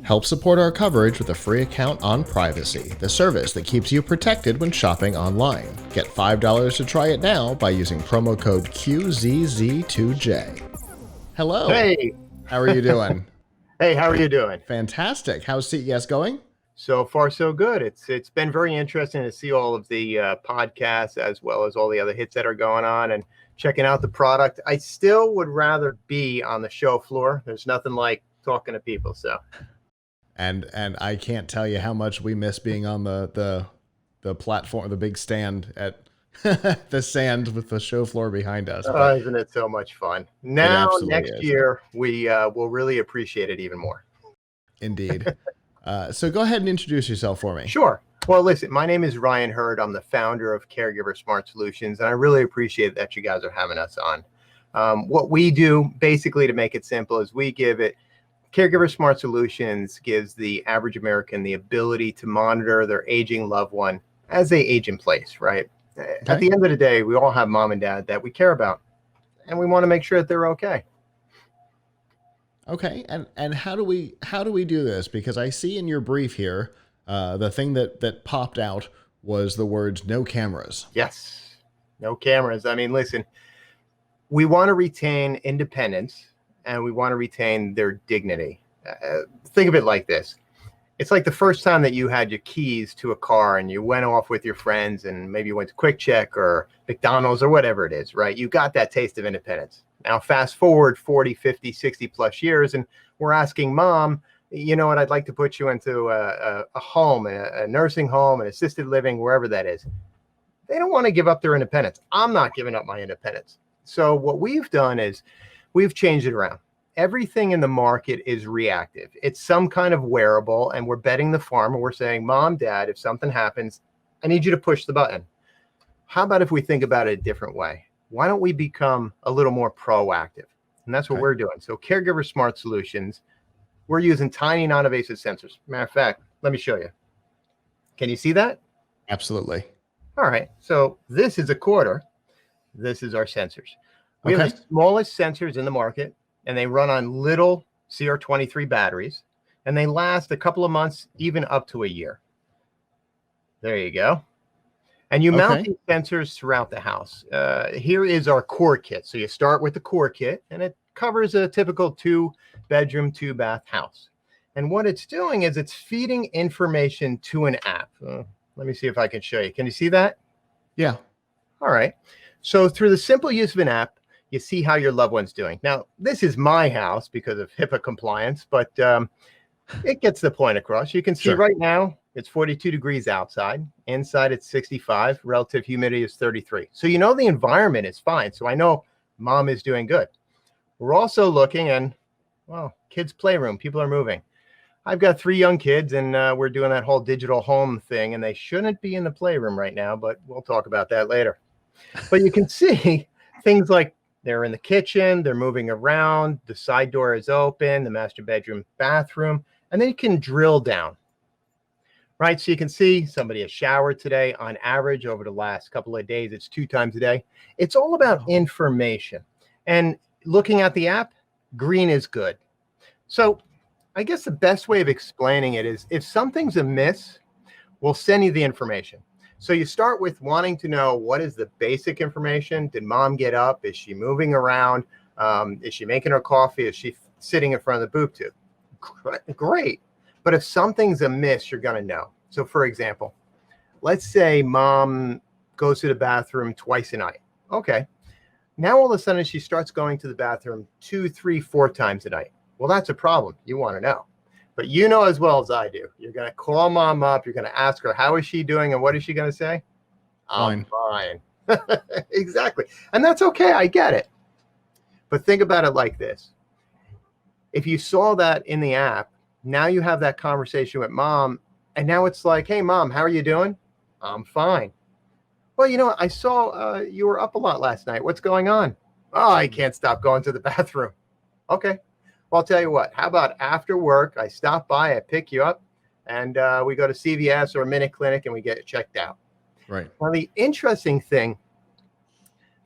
Help support our coverage with a free account on Privacy, the service that keeps you protected when shopping online. Get $5 to try it now by using promo code QZZ2J. Hello. Hey. How are you doing? Hey, how are you doing? Fantastic. How's CES going? So far, so good. It's been very interesting to see all of the podcasts as well as all the other hits that are going on and checking out the product. I still would rather be on the show floor. There's nothing like talking to people. So, and I can't tell you how much we miss being on the platform, the big stand at the sand with the show floor behind us. Isn't it so much fun? Now, next year, we will really appreciate it even more. Indeed. So go ahead and introduce yourself for me. Sure. Well, listen, my name is Ryan Hurd. I'm the founder of Caregiver Smart Solutions, and I really appreciate that you guys are having us on. What we do, basically, to make it simple, is we give it Caregiver Smart Solutions gives the average American the ability to monitor their aging loved one as they age in place, right? Okay. At the end of the day, we all have mom and dad that we care about, and we want to make sure that they're okay. Okay, and how do we do this? Because I see in your brief here, the thing that popped out was the words "no cameras." Yes, no cameras. I mean, listen, we want to retain independence and we want to retain their dignity. Think of it like this. It's like the first time that you had your keys to a car and you went off with your friends and maybe you went to Quick Check or McDonald's or whatever it is, right? You got that taste of independence. Now, fast forward 40, 50, 60 plus years, and we're asking mom, you know what, I'd like to put you into a home, a nursing home, an assisted living, wherever that is. They don't want to give up their independence. I'm not giving up my independence. So what we've done is we've changed it around. Everything in the market is reactive. It's some kind of wearable, and we're betting the farm, and we're saying, Mom, Dad, if something happens, I need you to push the button. How about if we think about it a different way? Why don't we become a little more proactive? And that's what we're doing. So Caregiver Smart Solutions, we're using tiny non-invasive sensors. Matter of fact, let me show you. Can you see that? Absolutely. All right. So this is a quarter. This is our sensors. We have the smallest sensors in the market, and they run on little CR23 batteries, and they last a couple of months, even up to a year. There you go. And you mount these sensors throughout the house. Here is our core kit. So you start with the core kit, and it covers a typical 2-bedroom, 2-bath house. And what it's doing is it's feeding information to an app. Let me see if I can show you. Can you see that? Yeah. All right. So through the simple use of an app, you see how your loved one's doing. Now, this is my house because of HIPAA compliance, but it gets the point across. You can see right now, it's 42 degrees outside. Inside, it's 65. Relative humidity is 33. So you know the environment is fine. So I know mom is doing good. We're also looking and, well, kids' playroom. People are moving. I've got 3 young kids, and we're doing that whole digital home thing, and they shouldn't be in the playroom right now, but we'll talk about that later. But you can see things like they're in the kitchen, they're moving around, the side door is open, the master bedroom, bathroom, and then you can drill down. Right, so you can see somebody has showered today. On average, over the last couple of days, it's 2 times a day. It's all about information. And looking at the app, green is good. So I guess the best way of explaining it is if something's amiss, we'll send you the information. So you start with wanting to know what is the basic information. Did mom get up? Is she moving around? Is she making her coffee? Is she sitting in front of the boob tube? Great. But if something's amiss, you're going to know. So for example, let's say mom goes to the bathroom twice a night. Okay. Now all of a sudden she starts going to the bathroom 2, 3, 4 times a night. Well, that's a problem. You want to know. But you know as well as I do, you're going to call mom up. You're going to ask her, how is she doing? And what is she going to say? I'm fine. Exactly. And that's okay. I get it. But think about it like this. If you saw that in the app, now you have that conversation with mom, and now it's like, hey, mom, how are you doing? I'm fine. Well, you know, I saw you were up a lot last night. What's going on? Oh, I can't stop going to the bathroom. Okay. Well, I'll tell you what, how about after work, I stop by, I pick you up, and we go to CVS or a Minute Clinic and we get it checked out. Right. Now, the interesting thing,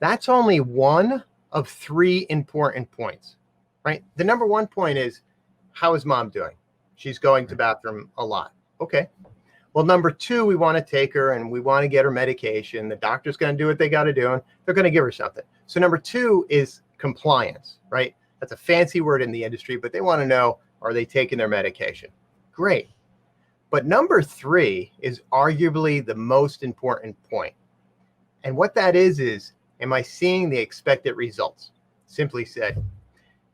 that's only one of three important points, right? The number one point is, how is mom doing? She's going to bathroom a lot. Okay. Well, number two, we want to take her and we want to get her medication. The doctor's going to do what they got to do, and they're going to give her something. So number two is compliance, right? That's a fancy word in the industry, but they want to know, are they taking their medication? Great. But number three is arguably the most important point. And what that is, am I seeing the expected results? Simply said,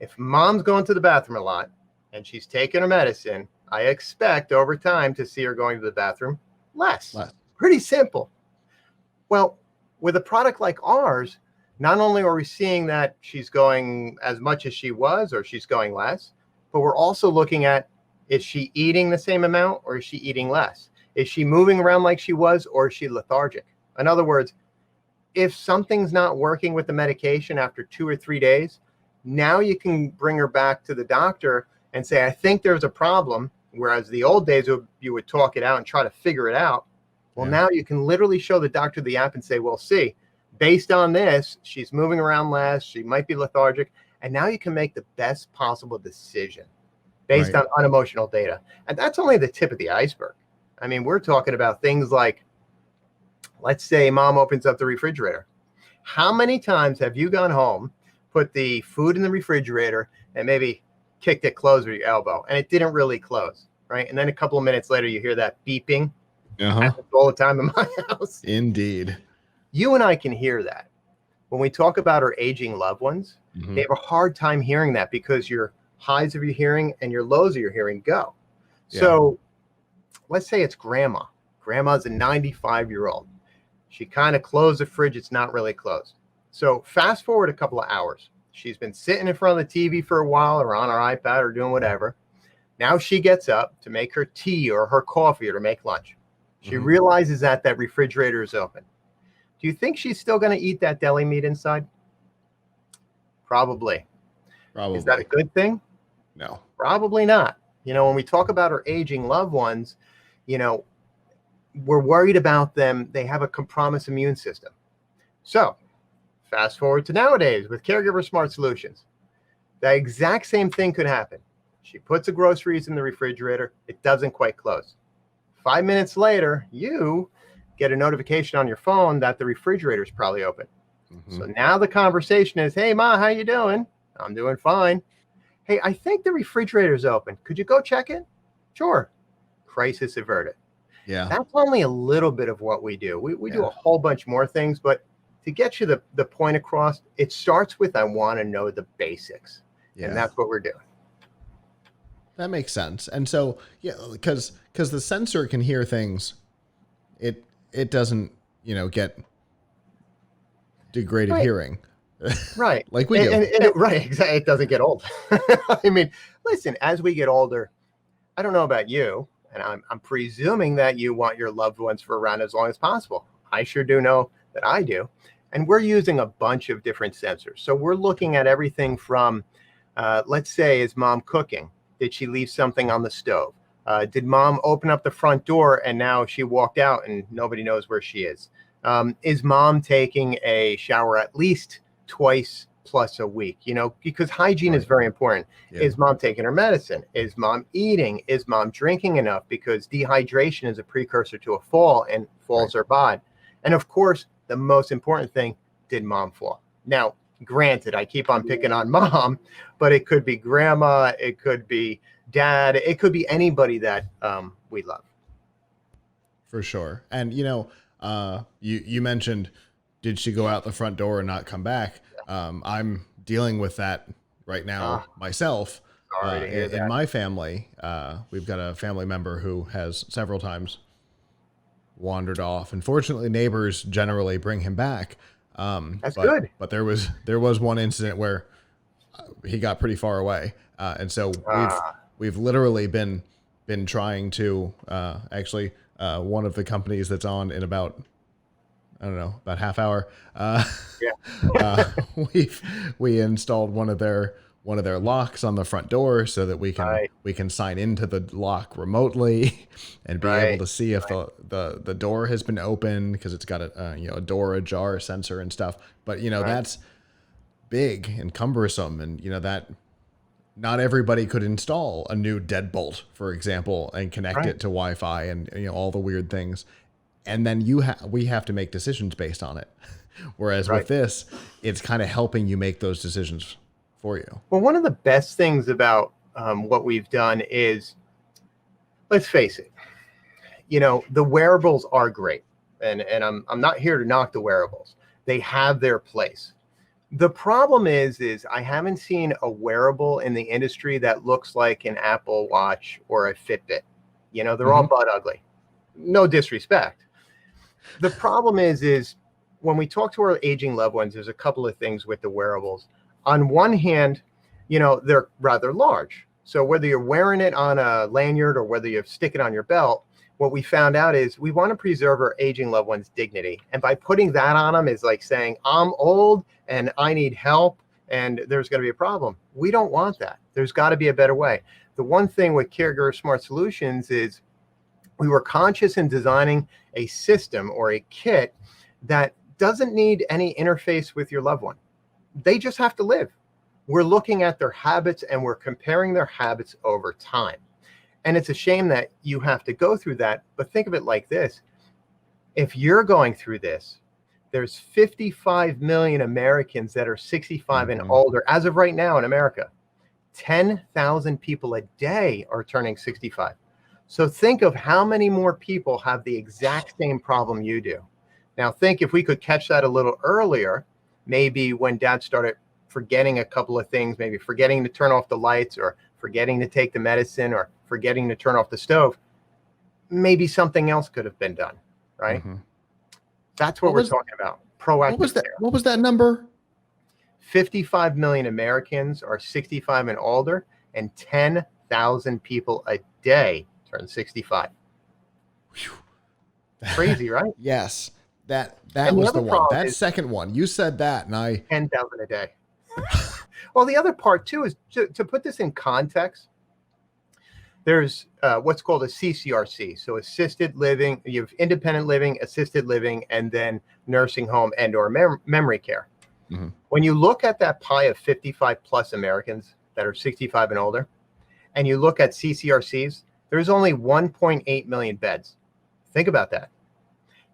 if mom's going to the bathroom a lot and she's taking her medicine, I expect over time to see her going to the bathroom less. Pretty simple. Well, with a product like ours, not only are we seeing that she's going as much as she was or she's going less, but we're also looking at, is she eating the same amount or is she eating less? Is she moving around like she was or is she lethargic? In other words, if something's not working with the medication after 2 or 3 days, now you can bring her back to the doctor and say, I think there's a problem. Whereas the old days, you would talk it out and try to figure it out. Well, now you can literally show the doctor the app and say, well, see, based on this, she's moving around less. She might be lethargic. And now you can make the best possible decision based on unemotional data. And that's only the tip of the iceberg. I mean, we're talking about things like, let's say mom opens up the refrigerator. How many times have you gone home, put the food in the refrigerator, and maybe kicked it closed with your elbow, and it didn't really close, right? And then a couple of minutes later, you hear that beeping. Happens all the time in my house. Indeed. You and I can hear that. When we talk about our aging loved ones, they have a hard time hearing that because your highs of your hearing and your lows of your hearing go. So let's say it's grandma. Grandma's a 95-year-old. She kind of closed the fridge. It's not really closed. So fast forward a couple of hours. She's been sitting in front of the TV for a while or on her iPad or doing whatever. Now she gets up to make her tea or her coffee or to make lunch. She realizes that that refrigerator is open. Do you think she's still going to eat that deli meat inside? Probably. Is that a good thing? No. Probably not. You know, when we talk about our aging loved ones, you know, we're worried about them. They have a compromised immune system. So fast forward to nowadays with Caregiver Smart Solutions. The exact same thing could happen. She puts the groceries in the refrigerator. It doesn't quite close. 5 minutes later, you get a notification on your phone that the refrigerator is probably open. So now the conversation is, hey, Ma, how you doing? I'm doing fine. Hey, I think the refrigerator is open. Could you go check it? Sure. Crisis averted. Yeah. That's only a little bit of what we do. We do a whole bunch more things, but to get you the point across, it starts with, I want to know the basics. And that's what we're doing. That makes sense. And so, because the sensor can hear things, it doesn't, get degraded hearing. Right. Like we do. Right. Exactly. It doesn't get old. I mean, listen, as we get older, I don't know about you, and I'm presuming that you want your loved ones for around as long as possible. I sure do know that I do. And we're using a bunch of different sensors. So we're looking at everything from, let's say, is mom cooking? Did she leave something on the stove? Did mom open up the front door and now she walked out and nobody knows where she is? Is mom taking a shower at least twice plus a week? Because hygiene is very important. Is mom taking her medicine? Is mom eating? Is mom drinking enough? Because dehydration is a precursor to a fall, and falls are bad. And of course, the most important thing, did mom fall? Now, granted, I keep on picking on mom, but it could be grandma, it could be dad, it could be anybody that we love. For sure. And, you mentioned, did she go out the front door and not come back? I'm dealing with that right now myself. In my family, we've got a family member who has several times wandered off. Unfortunately, neighbors generally bring him back. That's good. But there was one incident where he got pretty far away, and so we've literally been trying to actually one of the companies that's on in about, I don't know, about half hour. We installed one of their one of their locks on the front door so that Right. we can sign into the lock remotely and be able Right. to see if the door has been opened because it's got a door ajar sensor and stuff. But Right. that's big and cumbersome, and that not everybody could install a new deadbolt, for example, and connect Right. it to Wi-Fi and all the weird things. And then we have to make decisions based on it. Whereas Right. with this, it's kind of helping you make those decisions for you. Well, one of the best things about what we've done is, let's face it, the wearables are great, and I'm not here to knock the wearables. They have their place. The problem is I haven't seen a wearable in the industry that looks like an Apple Watch or a Fitbit. They're all Mm-hmm. butt ugly. No disrespect. The problem is when we talk to our aging loved ones, there's a couple of things with the wearables. On one hand, they're rather large. So whether you're wearing it on a lanyard or whether you stick it on your belt, what we found out is we want to preserve our aging loved ones' dignity. And by putting that on them is like saying, I'm old and I need help and there's going to be a problem. We don't want that. There's got to be a better way. The one thing with Caregiver Smart Solutions is we were conscious in designing a system or a kit that doesn't need any interface with your loved one. They just have to live. We're looking at their habits and we're comparing their habits over time. And it's a shame that you have to go through that. But think of it like this. If you're going through this, there's 55 million Americans that are 65 and older as of right now in America. 10,000 people a day are turning 65. So think of how many more people have the exact same problem you do. Now think if we could catch that a little earlier, maybe when dad started forgetting a couple of things, maybe forgetting to turn off the lights or forgetting to take the medicine or forgetting to turn off the stove, maybe something else could have been done, right? Mm-hmm. That's what we're talking about. Proactive care. What was that number? 55 million Americans are 65 and older, and 10,000 people a day turn 65. Crazy, right? Yes. That was the one. That second one. You said that, and I 10,000 a day. Well, the other part too is to put this in context. There's what's called a CCRC, so assisted living. You have independent living, assisted living, and then nursing home and/or memory care. Mm-hmm. When you look at that pie of 55 plus Americans that are 65 and older, and you look at CCRCs, there's only 1.8 million beds. Think about that.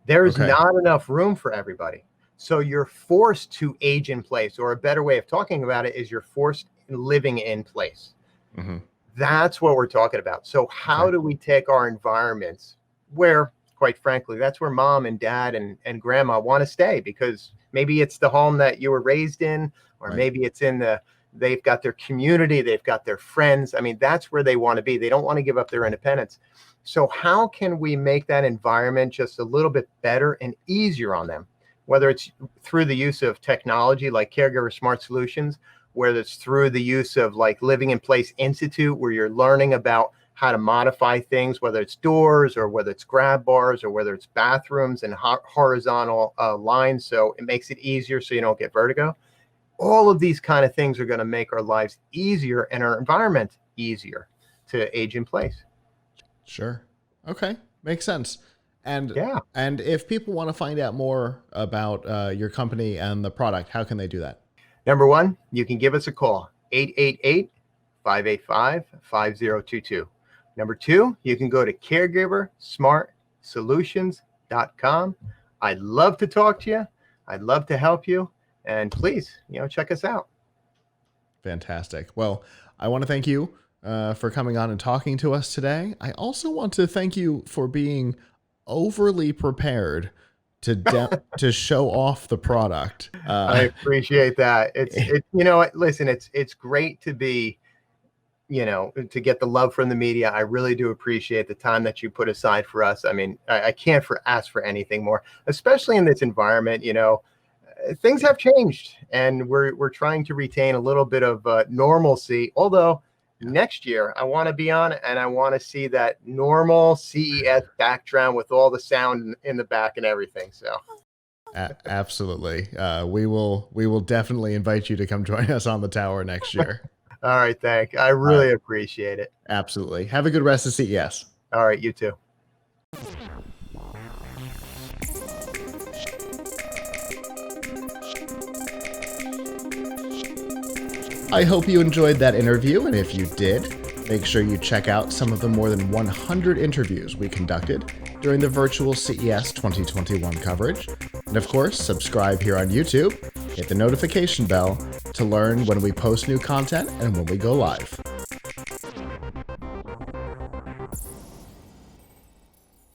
There's not enough room for everybody. So you're forced to age in place, or a better way of talking about it is you're forced living in place. Mm-hmm. That's what we're talking about. So how do we take our environments where, quite frankly, that's where mom and dad and grandma want to stay, because maybe it's the home that you were raised in, or maybe it's they've got their community, they've got their friends. I mean, that's where they want to be. They don't want to give up their independence. So how can we make that environment just a little bit better and easier on them? Whether it's through the use of technology like Caregiver Smart Solutions, whether it's through the use of like Living in Place Institute, where you're learning about how to modify things, whether it's doors or whether it's grab bars or whether it's bathrooms and horizontal lines, so it makes it easier so you don't get vertigo. All of these kind of things are going to make our lives easier and our environment easier to age in place. Sure. Okay. Makes sense. And if people want to find out more about your company and the product, how can they do that? Number one, you can give us a call, 888-585-5022. Number two, you can go to caregiversmartsolutions.com. I'd love to talk to you. I'd love to help you. And please, check us out. Fantastic. Well, I want to thank you for coming on and talking to us today. I also want to thank you for being overly prepared to show off the product. I appreciate that. Listen, it's great to be, to get the love from the media. I really do appreciate the time that you put aside for us. I mean, I can't ask for anything more, especially in this environment. Things have changed, and we're trying to retain a little bit of normalcy. Although next year I want to be on, and I want to see that normal CES background with all the sound in the back and everything. So, absolutely, we will definitely invite you to come join us on the tower next year. All right, thank. I really appreciate it. Absolutely. Have a good rest of CES. All right, you too. I hope you enjoyed that interview, and if you did, make sure you check out some of the more than 100 interviews we conducted during the virtual CES 2021 coverage. And of course, subscribe here on YouTube, hit the notification bell to learn when we post new content and when we go live.